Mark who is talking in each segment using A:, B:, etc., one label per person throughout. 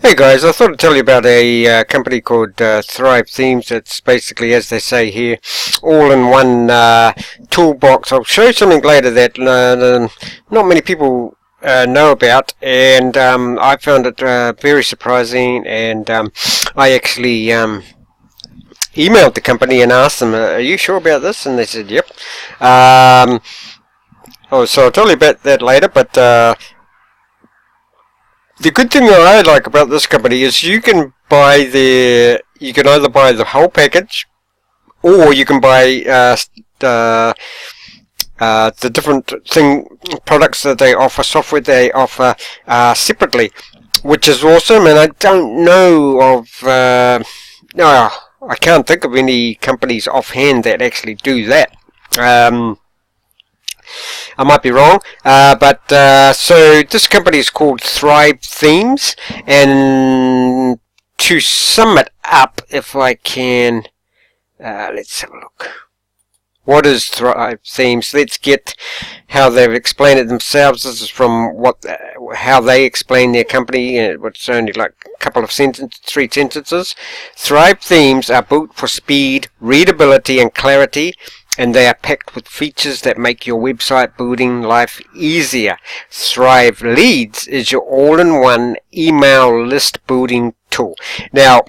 A: Hey guys, I thought I'd tell you about a company called ThriveThemes. It's basically, as they say here, all-in-one toolbox. I'll show you something later that not many people know about, and I found it very surprising, and I actually emailed the company and asked them, are you sure about this? And they said, yep. So I'll tell you about that later, but the good thing that I like about this company is you can either buy the whole package, or you can buy the different products that they offer, software they offer separately, which is awesome. And I don't know of I can't think of any companies offhand that actually do that. I might be wrong, but so this company is called ThriveThemes, and to sum it up, if I can, let's have a look. What is ThriveThemes? Let's get how they've explained it themselves. This is from how they explain their company. It's only like a couple of sentences, 3 sentences. ThriveThemes are built for speed, readability, and clarity, and they are packed with features that make your website building life easier. Thrive Leads is your all-in-one email list building tool. Now,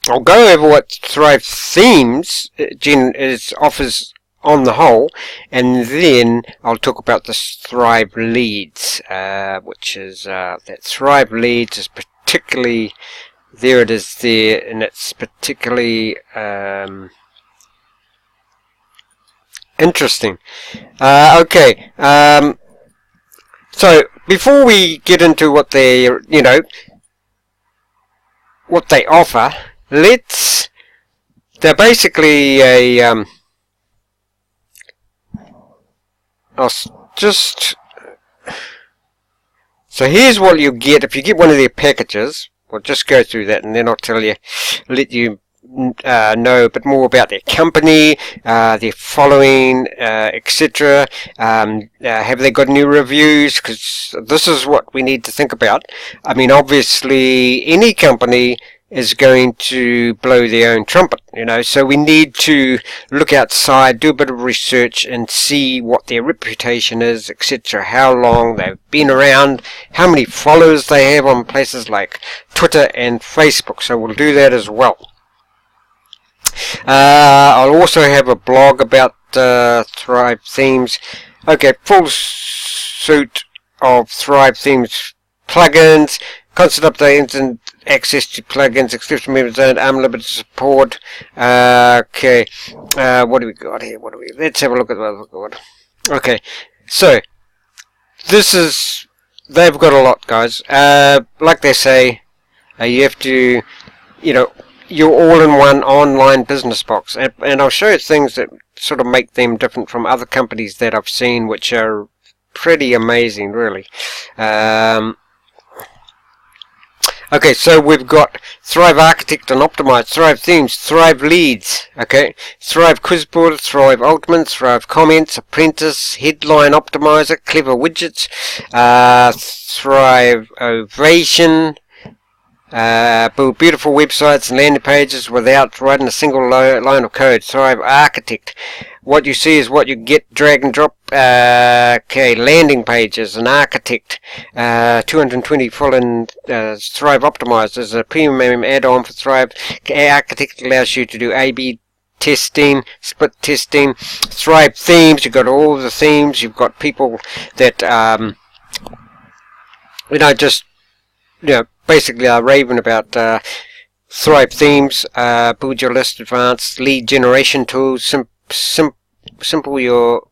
A: I'll go over what ThriveThemes offers on the whole, and then I'll talk about the Thrive Leads, which is that Thrive Leads is particularly, there it is there, and it's particularly interesting. Okay. So before we get into what they, what they offer, they're basically a so here's what you get if you get one of their packages. We'll just go through that, and then I'll let you know a bit more about their company, their following, etc. Have they got new reviews? Because this is what we need to think about. I mean, obviously, any company is going to blow their own trumpet, so we need to look outside, do a bit of research, and see what their reputation is, etc., how long they've been around, how many followers they have on places like Twitter and Facebook. So we'll do that as well. I'll also have a blog about ThriveThemes. Okay, full suite of ThriveThemes plugins, constant updates and access to plugins, exception members and unlimited support. Okay, what do we got here? Let's have a look at what we've got. Okay, so they've got a lot, guys. Like they say, you have to, your all-in-one online business box, and I'll show you things that sort of make them different from other companies that I've seen, which are pretty amazing, really. Okay, so we've got Thrive Architect and Optimize, ThriveThemes, Thrive Leads, okay, Thrive Quiz Builder, Thrive Ultimate, Thrive Comments, Apprentice, Headline Optimizer, Clever Widgets, Thrive Ovation, build beautiful websites and landing pages without writing a single line of code. Thrive Architect, what you see is what you get, drag and drop. Okay, landing pages, an architect, 220 full-in Thrive Optimizer is a premium add-on for Thrive. Architect allows you to do A/B testing, split testing. ThriveThemes, you've got all the themes, you've got people that basically are raving about ThriveThemes. Build your list, advanced lead generation tools, simple your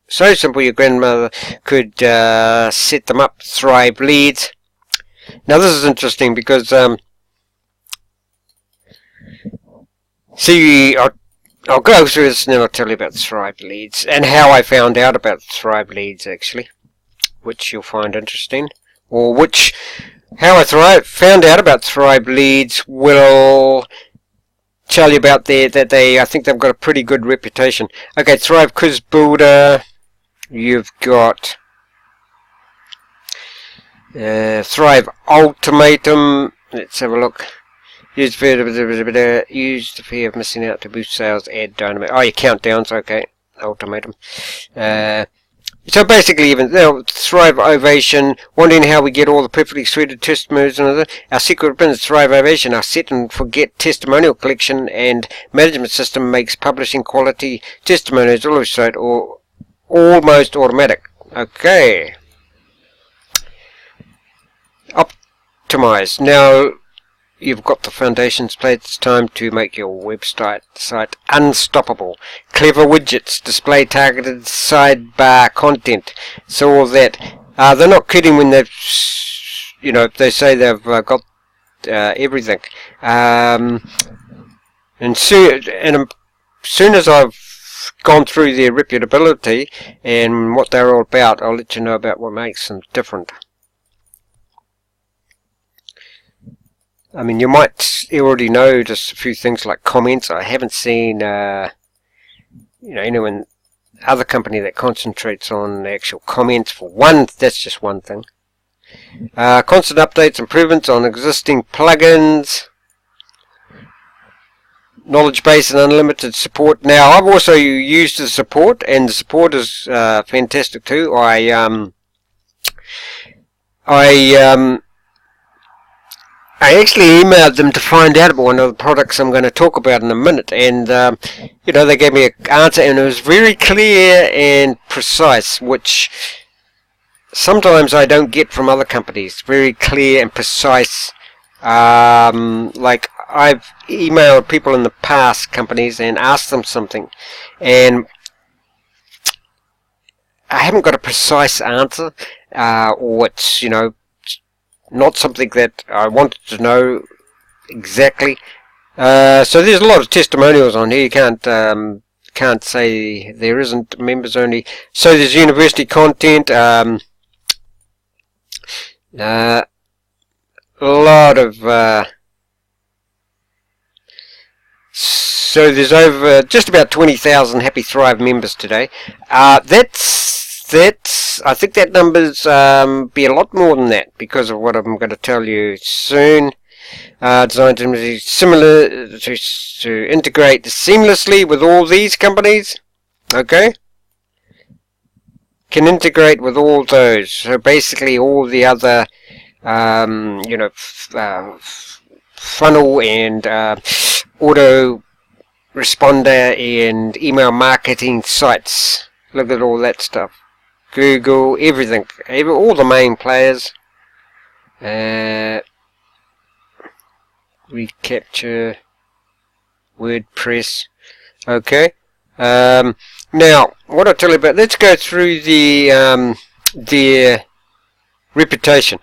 A: grandmother could set them up. Thrive Leads. Now this is interesting because I'll go through this and then I'll tell you about Thrive Leads and how I found out about Thrive Leads, actually, which you'll find interesting, or how I found out about Thrive Leads will tell you about I think they've got a pretty good reputation. Okay, Thrive Quiz Builder, you've got Thrive Ultimatum, Let's have a look. Use the fear of missing out to boost sales, add dynamite. Oh, your countdowns, okay. Ultimatum. So basically, even Thrive Ovation, wondering how we get all the perfectly suited testimonials and other. Our secret weapon is Thrive Ovation. Our set and forget testimonial collection and management system makes publishing quality testimonials almost automatic. Okay. Optimize. Now you've got the foundations played. It's time to make your website unstoppable. Clever widgets, display targeted sidebar content. So all that. They're not kidding when they've, they say they've got everything. And soon as I've gone through their reputability and what they're all about, I'll let you know about what makes them different. I mean, you might already know just a few things like comments. I haven't seen, anyone, other company that concentrates on the actual comments for one. That's just one thing. Constant updates, improvements on existing plugins, knowledge base and unlimited support. Now, I've also used the support, and the support is fantastic too. I actually emailed them to find out about one of the products I'm going to talk about in a minute, and they gave me an answer, and it was very clear and precise, which sometimes I don't get from other companies. Very clear and precise. Like I've emailed people in the past, companies, and asked them something, and I haven't got a precise answer, or it's not something that I wanted to know exactly. So there's a lot of testimonials on here. You can't say there isn't. Members only. So there's university content. A lot of. So there's over just about 20,000 Happy Thrive members today. I think that number's be a lot more than that because of what I'm going to tell you soon. Designed to be similar to integrate seamlessly with all these companies. Okay, can integrate with all those. So basically, all the other, funnel and auto responder and email marketing sites. Look at all that stuff. Google, everything, all the main players. Recapture, WordPress. Okay. Now, what I'll tell you about. Let's go through their reputation.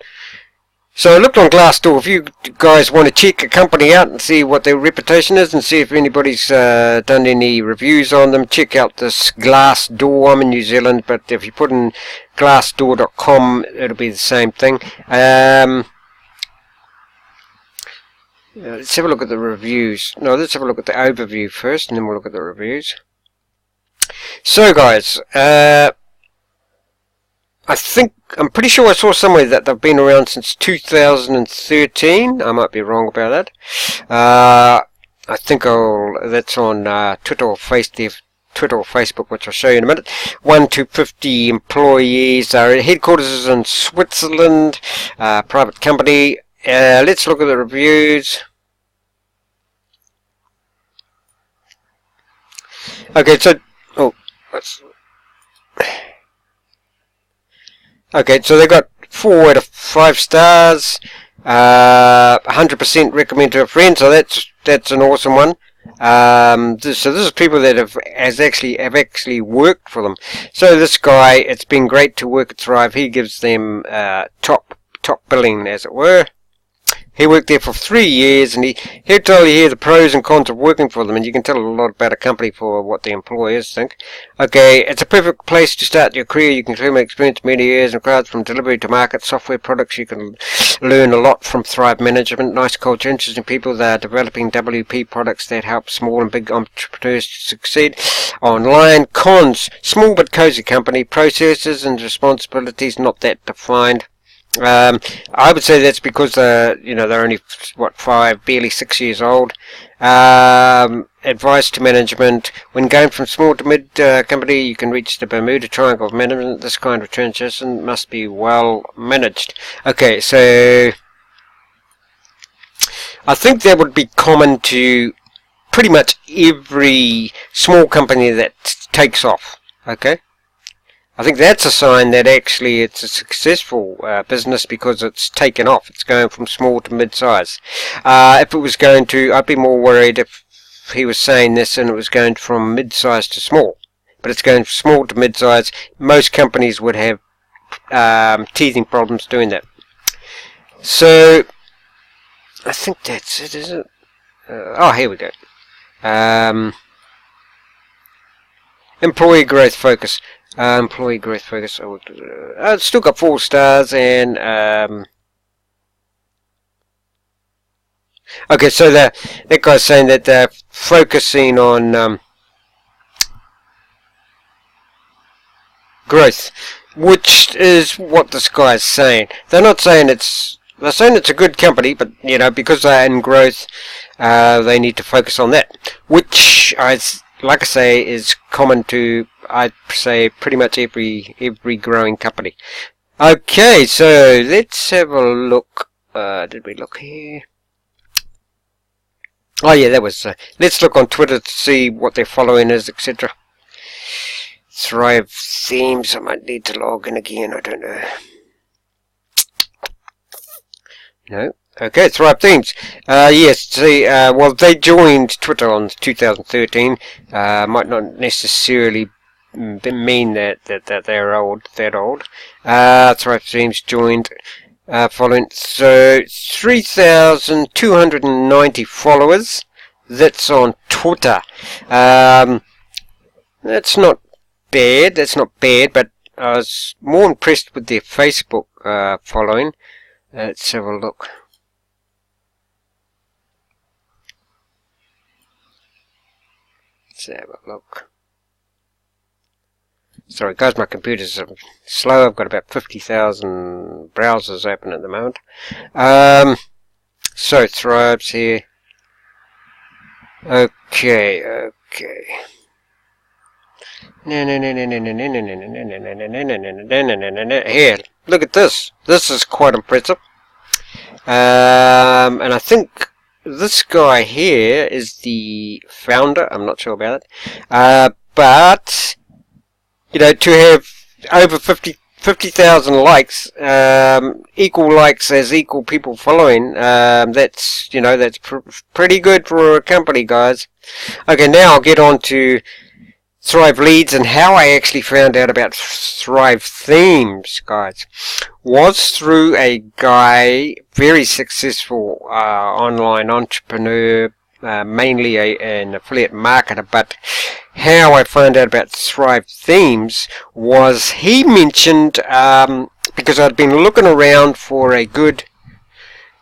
A: So I looked on Glassdoor. If you guys want to check a company out and see what their reputation is and see if anybody's done any reviews on them, check out this Glassdoor. I'm in New Zealand, but if you put in glassdoor.com, it'll be the same thing. Let's have a look at the reviews. No, let's have a look at the overview first, and then we'll look at the reviews. So, guys, I'm pretty sure I saw somewhere that they've been around since 2013. I might be wrong about that. I think that's on Twitter or Facebook, which I'll show you in a minute. 1 to 50 employees. Our headquarters is in Switzerland. Private company. Let's look at the reviews. Okay, so okay, so they got 4 out of 5 stars. 100% recommend to a friend. So that's an awesome one. So this is people that have actually worked for them. So this guy, it's been great to work at Thrive. He gives them top billing, as it were. He worked there for 3 years, and he'll tell you here the pros and cons of working for them, and you can tell a lot about a company for what the employers think. Okay, it's a perfect place to start your career. You can claim experience many years and crowds from delivery to market software products. You can learn a lot from Thrive Management. Nice culture, interesting people. They're developing WP products that help small and big entrepreneurs to succeed online. Cons: small but cozy company. Processes and responsibilities not that defined. I would say that's because they're only what, barely 6 years old. Advice to management: when going from small to mid company, you can reach the Bermuda Triangle of management. This kind of transition must be well managed. Okay, so I think that would be common to pretty much every small company that takes off. Okay, I think that's a sign that actually it's a successful business because it's taken off. It's going from small to mid-size. If it was going to, I'd be more worried if he was saying this and it was going from mid-size to small. But it's going from small to mid-size. Most companies would have teething problems doing that. So I think that's it, isn't it? Oh, here we go. Employee growth focus. Employee growth focus. It's still got 4 stars and okay. So that guy's saying that they're focusing on growth, which is what this guy's saying. They're not saying they're saying it's a good company, but because they're in growth, they need to focus on that, which like I say, is common to, I'd say, pretty much every growing company. Okay, so let's have a look. Did we look here? Oh yeah, that was. Let's look on Twitter to see what their following is, etc. ThriveThemes. I might need to log in again. I don't know. No. Okay, ThriveThemes. Yes, see, well, they joined Twitter on 2013. Might not necessarily mean that they're old. ThriveThemes joined following, so 3,290 followers. That's on Twitter. That's not bad. But I was more impressed with their Facebook following. Let's have a look. Let's have a look. Sorry guys, my computer's slow. I've got about 50,000 browsers open at the moment. So Thrive's here. Okay. Here, look at this. This is quite impressive. And I think this guy here is the founder. I'm not sure about it. But to have over 50,000 likes, equal likes as equal people following, that's pretty good for a company, guys. Okay, now I'll get on to Thrive Leads and how I actually found out about ThriveThemes, guys. Was through a guy, very successful online entrepreneur, mainly an affiliate marketer, but how I found out about ThriveThemes was he mentioned, because I'd been looking around for a good,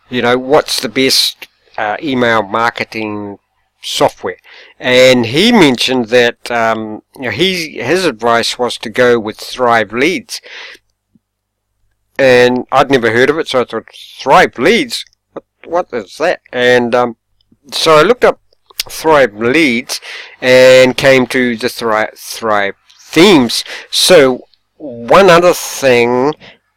A: what's the best email marketing software, and he mentioned that his advice was to go with Thrive Leads, and I'd never heard of it, so I thought, Thrive Leads, what is that? And so I looked up Thrive Leads and came to the Thrive Themes. So one other thing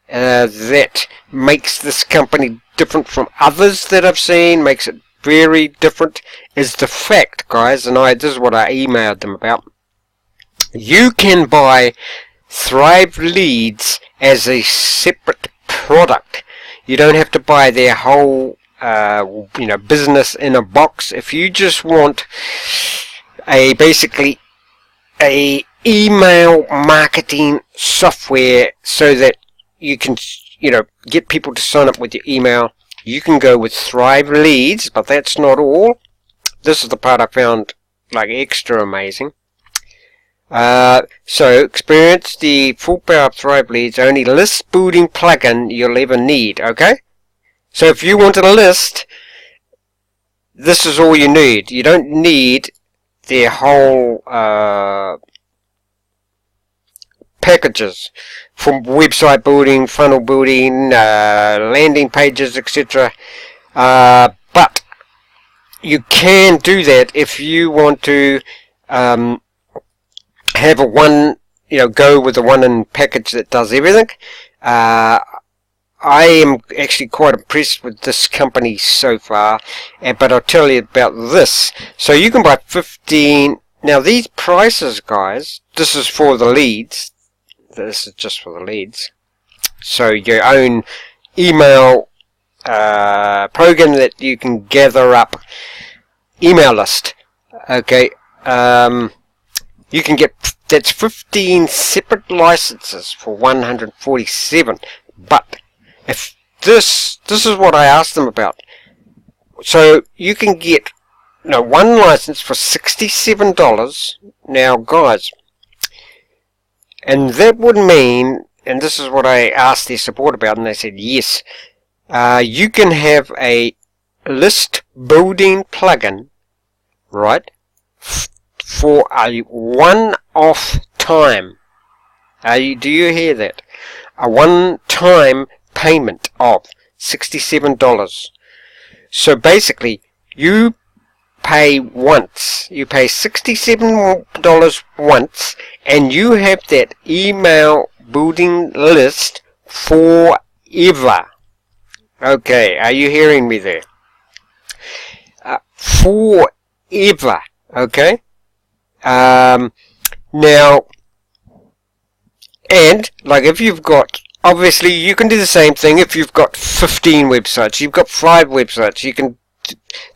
A: that makes this company different from others that I've seen, makes it very different, is the fact, guys, and this is what I emailed them about. You can buy Thrive Leads as a separate product. You don't have to buy their whole business in a box. If you just want basically a email marketing software so that you can get people to sign up with your email, you can go with Thrive Leads. But that's not all. This is the part I found like extra amazing. So experience the full power of Thrive Leads, only list building plugin you'll ever need. Okay, so if you want a list, this is all you need. You don't need their whole packages. for website building, funnel building, landing pages, etc. But you can do that if you want to have a go with the one-in package that does everything. I am actually quite impressed with this company so far, but I'll tell you about this. So you can buy 15. Now these prices, guys, this is for the leads. This is just for the leads. So your own email program that you can gather up email list. Okay. You can get, that's 15 separate licenses for 147. But if this is what I asked them about. So you can get one license for $67. Now guys, and that would mean, and this is what I asked their support about, and they said yes, you can have a list building plugin, right, for a one-off time. Do you hear that? A one-time payment of $67. So basically, you pay once. You pay $67 once, and you have that email building list forever. Okay, are you hearing me there? Forever. Okay. Now, and like if you've got, obviously you can do the same thing if you've got 15 websites, you've got 5 websites, you can,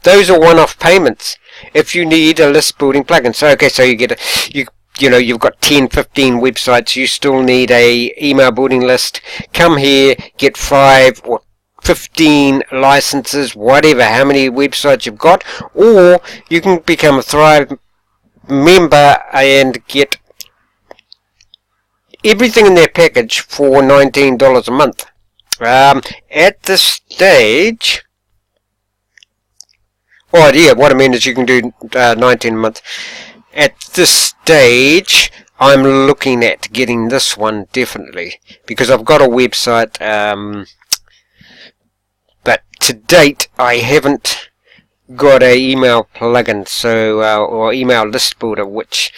A: those are one-off payments if you need a list building plugin. So okay, so you get you've got 10, 15 websites, you still need a email building list. Come here, get 5 or 15 licenses, whatever, how many websites you've got, or you can become a Thrive member and get everything in their package for $19 a month. At this stage, what I mean is you can do 19 a month. At this stage, I'm looking at getting this one definitely, because I've got a website, but to date I haven't got a email plugin, so or email list builder, which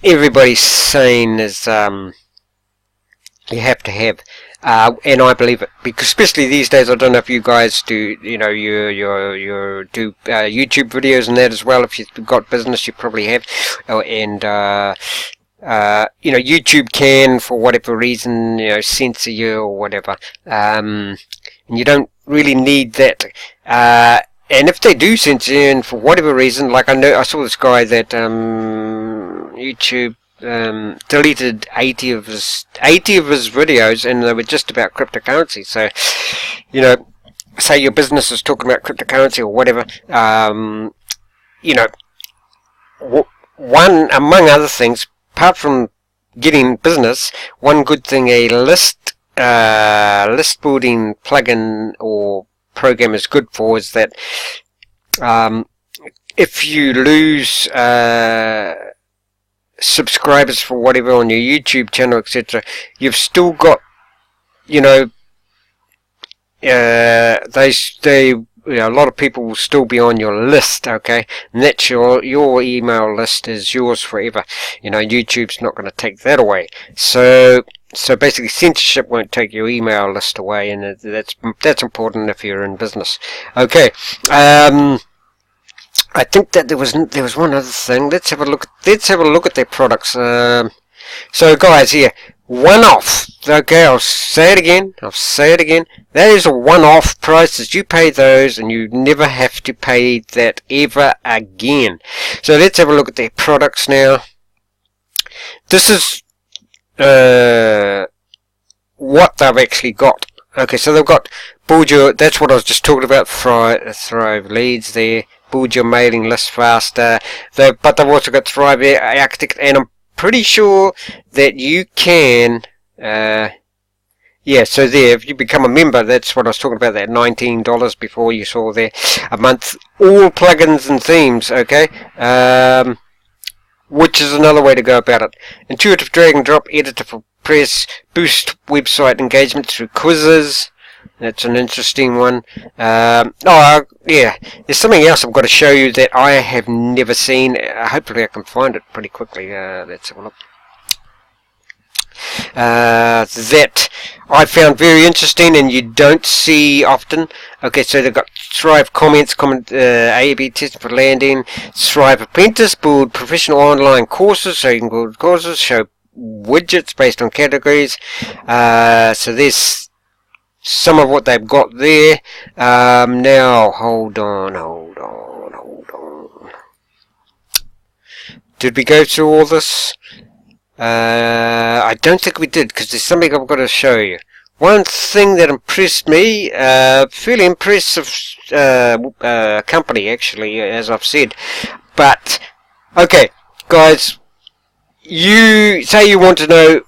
A: everybody's saying is you have to have, and I believe it, because especially these days, I don't know if you guys do, you do YouTube videos and that as well. If you've got business, you probably have, and YouTube can, for whatever reason, censor you or whatever, and you don't really need that. And if they do censor you, and for whatever reason, like I saw this guy that YouTube deleted 80 of his videos, and they were just about cryptocurrency. So, say your business is talking about cryptocurrency or whatever, one among other things, apart from getting business, one good thing a list building plugin or program is good for is that if you lose subscribers for whatever on your YouTube channel, etc., you've still got, a lot of people will still be on your list, okay, and that's your email list is yours forever. YouTube's not going to take that away. So basically, censorship won't take your email list away, and that's important if you're in business. Okay. I think that there was one other thing. Let's have a look at their products. So guys, here, one-off. Okay, I'll say it again. That is a one-off prices. You pay those, and you never have to pay that ever again. So let's have a look at their products now. This is what they've actually got. Okay, so they've got build your. That's what I was just talking about. Thrive leads there. Build your mailing list faster. But they've also got Thrive Architect, and I'm pretty sure that you can. So there, if you become a member, that's what I was talking about. That $19 before you saw there a month. All plugins and themes. Okay. Which is another way to go about it. Intuitive drag and drop editor for press, boost website engagement through quizzes. That's an interesting one. Yeah, there's something else I've got to show you that I have never seen. Hopefully I can find it pretty quickly. Let's have a look. That I found very interesting and you don't see often. Okay, so they've got Thrive Comments, A/B testing for landing, Thrive Apprentice, build professional online courses, so you can build courses, show widgets based on categories. So there's some of what they've got there. Now, hold on. Did we go through all this? I don't think we did, because there's something I've got to show you. One thing that impressed me, fairly impressive company actually, as I've said. But, okay, guys, you say you want to know,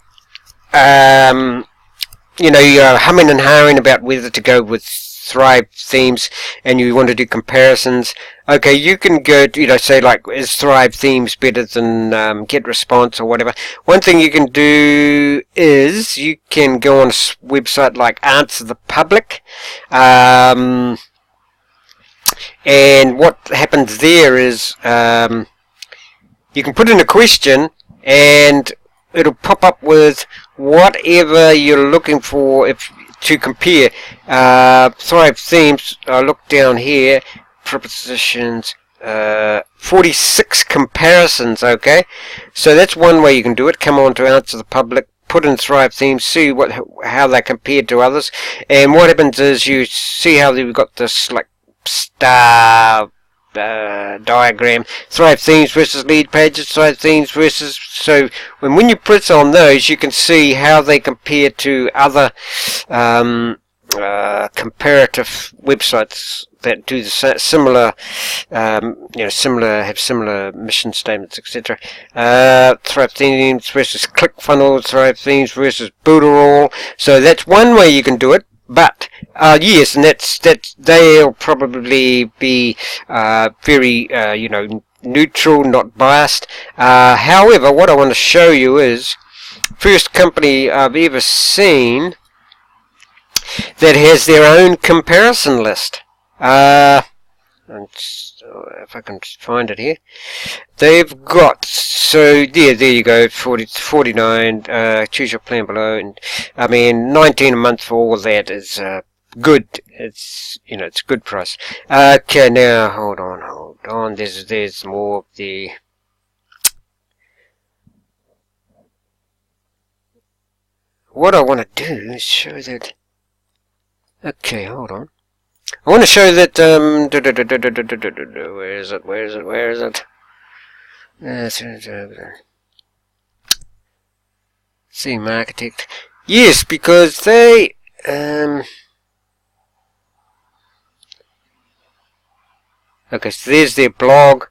A: you're humming and hawing about whether to go with ThriveThemes and you want to do comparisons. Okay, you can go to, say like, is ThriveThemes better than GetResponse or whatever? One thing you can do is you can go on a website like Answer the Public, and what happens there is you can put in a question and it'll pop up with whatever you're looking for to compare. ThriveThemes, I look down here, propositions, 46 comparisons, okay? So that's one way you can do it. Come on to Answer the Public, put in ThriveThemes, see how they compare to others, and what happens is you see how they've got this like star diagram, ThriveThemes versus lead pages, ThriveThemes versus, so when you press on those you can see how they compare to other comparative websites that do the similar, have similar mission statements, etc. ThriveThemes versus ClickFunnels, ThriveThemes versus Booterall. So that's one way you can do it. But yes, and that's they'll probably be very neutral, not biased. However, what I want to show you is first company I've ever seen that has their own comparison list. If I can find it here, they've got, so there you go, 49, choose your plan below, and I mean 19 a month for all that is good. It's it's a good price. Okay, now hold on, there's more of the, what I want to do is show that. Okay, hold on. I want to show that, where is it? Theme Architect. Yes, because they, okay, so there's their blog.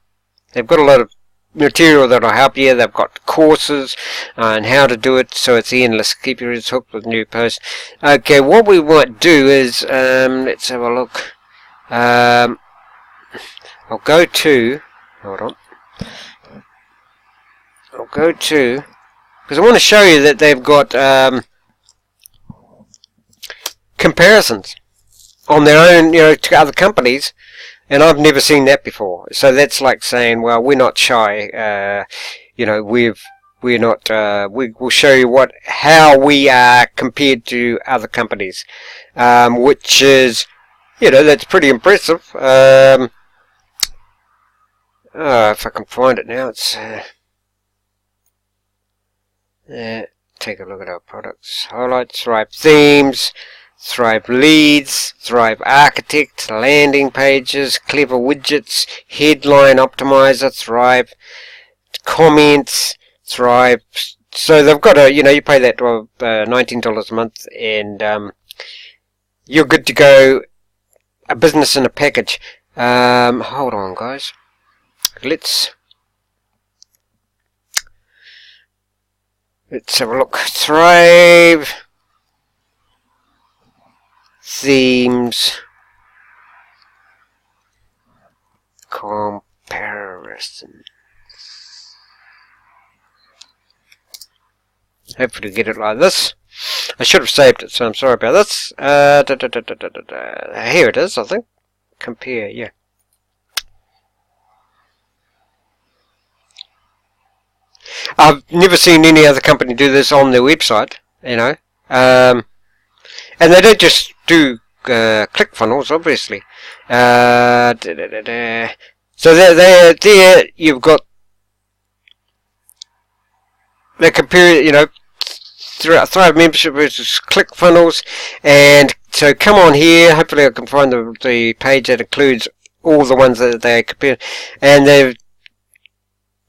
A: They've got a lot of material that'll help you. They've got courses on how to do it, so it's endless. Keep your ears hooked with new posts. Okay, what we might do is, let's have a look. I'll go to, hold on. I'll go to, because I want to show you that they've got comparisons on their own, to other companies. And I've never seen that before. So that's like saying, well, we're not shy. We'll show you how we are compared to other companies, which is, that's pretty impressive. If I can find it now, it's take a look at our products. Highlights, ThriveThemes, Thrive Leads, Thrive Architect, landing pages, clever widgets, headline optimizer, Thrive Comments, Thrive. So they've got you pay that $19 a month, and you're good to go. A business in a package. Hold on, guys. Let's have a look. ThriveThemes comparison. hopefully get it like this. I should have saved it, so I'm sorry about this. Here it is, I think. Compare, yeah. I've never seen any other company do this on their website, you know. And they don't just do ClickFunnels, obviously. So there you've got the compare, you know, Thrive membership versus ClickFunnels, and so come on here. Hopefully, I can find the page that includes all the ones that they compare, and they've,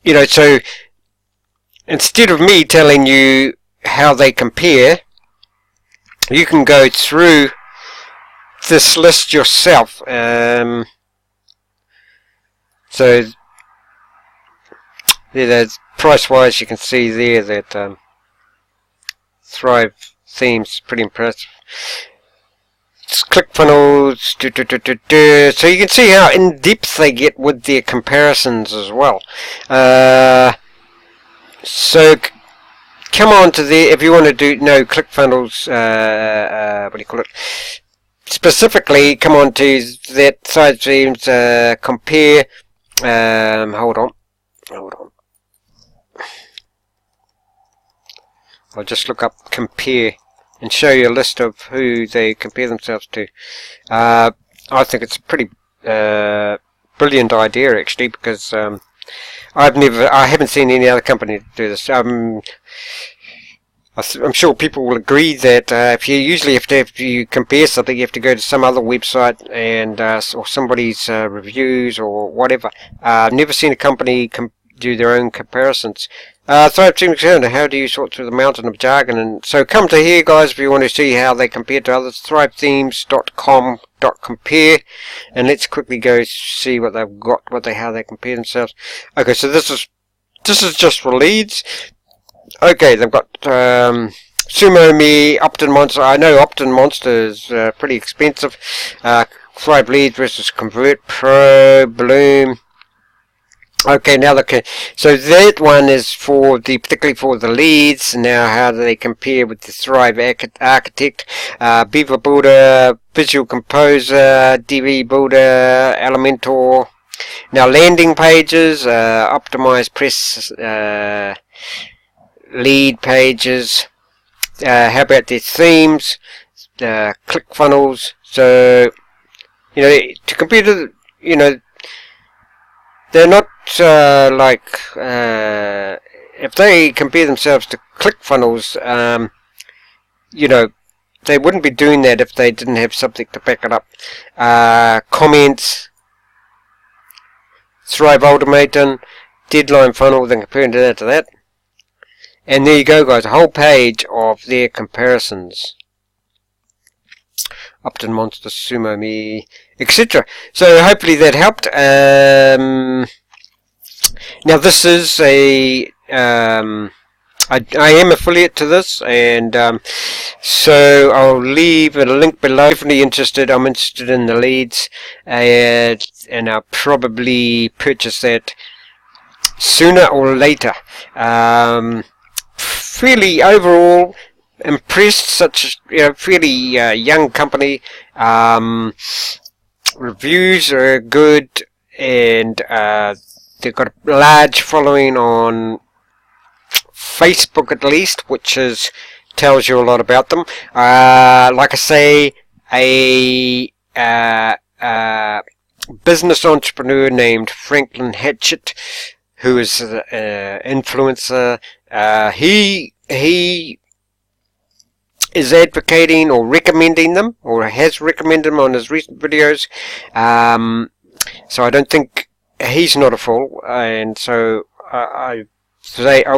A: you know, so instead of me telling you how they compare, you can go through this list yourself. So there, price-wise, you can see there that ThriveThemes pretty impressive. It's ClickFunnels, so you can see how in depth they get with their comparisons as well. So come on to there if you want to do ClickFunnels. What do you call it? Specifically, come on to that ThriveThemes compare. Hold on. I'll just look up compare and show you a list of who they compare themselves to. I think it's a pretty brilliant idea actually, because I haven't seen any other company do this. I'm sure people will agree that if you compare something, you have to go to some other website and or somebody's reviews or whatever. I've never seen a company do their own comparisons. ThriveThemes, how do you sort through the mountain of jargon? And so come to here, guys, if you want to see how they compare to others. ThriveThemes.com.compare, and let's quickly go see what they've got, how they compare themselves. Okay, so this is just for leads. Okay, they've got SumoMe, Upton Monster. I know Upton Monster is pretty expensive. Thrive Leads versus Convert Pro, Bloom. Okay, now so that one is particularly for the leads. Now, how do they compare with the Thrive Architect, Beaver Builder, Visual Composer, DB Builder, Elementor? Now, landing pages, Optimize Press, lead pages. How about their themes, ClickFunnels? So, you know, to compare to, you know, they're not if they compare themselves to ClickFunnels, you know, they wouldn't be doing that if they didn't have something to back it up. Comments, Thrive Automaton, Deadline Funnel, then comparing that to that. And there you go, guys, a whole page of their comparisons. Upton Monster, SumoMe, etc. So hopefully that helped. Now this is a I am affiliate to this, and so I'll leave a link below. Definitely interested. I'm interested in the leads, and I'll probably purchase that sooner or later. Fairly overall impressed. Such fairly young company. Reviews are good, and they've got a large following on Facebook at least, which tells you a lot about them. Like I say, a business entrepreneur named Franklin Hatchett, who is an influencer. He is advocating or recommending them, or has recommended them on his recent videos. So I don't think he's not a fool, and so I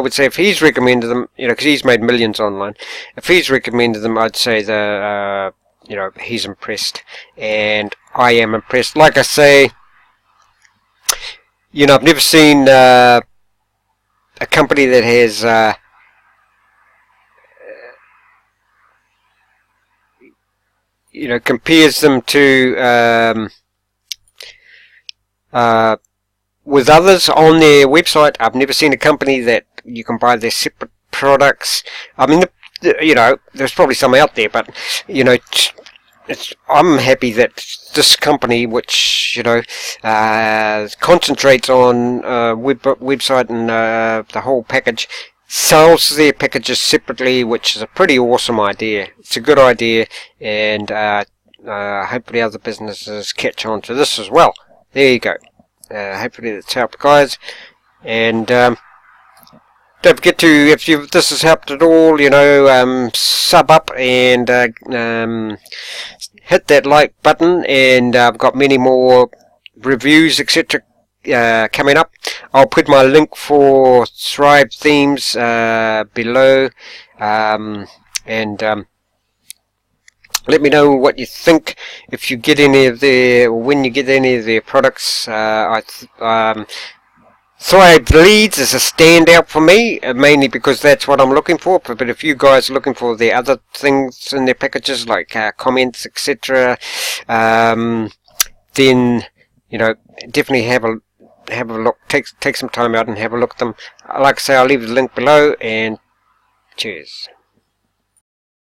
A: would say if he's recommended them, because he's made millions online, if he's recommended them, I'd say that he's impressed, and I am impressed. Like I say, I've never seen a company that has compares them to with others on their website. I've never seen a company that you can buy their separate products. I mean, you know, there's probably some out there, but you know, I'm happy that this company, which you know, concentrates on website and the whole package, sells their packages separately, which is a pretty awesome idea. It's a good idea, and hopefully other businesses catch on to this as well. There you go. Hopefully that's helped, guys. And don't forget to, if this has helped at all, you know, sub up and hit that like button. And I've got many more reviews, etc. Coming up. I'll put my link for ThriveThemes below, and let me know what you think if you get any of their, or when you get any of their products. Thrive Leads is a standout for me, mainly because that's what I'm looking for. But if you guys are looking for the other things in their packages, like comments, etc., then you know, definitely have a look. Take some time out and have a look at them. Like I say, I'll leave the link below, and cheers.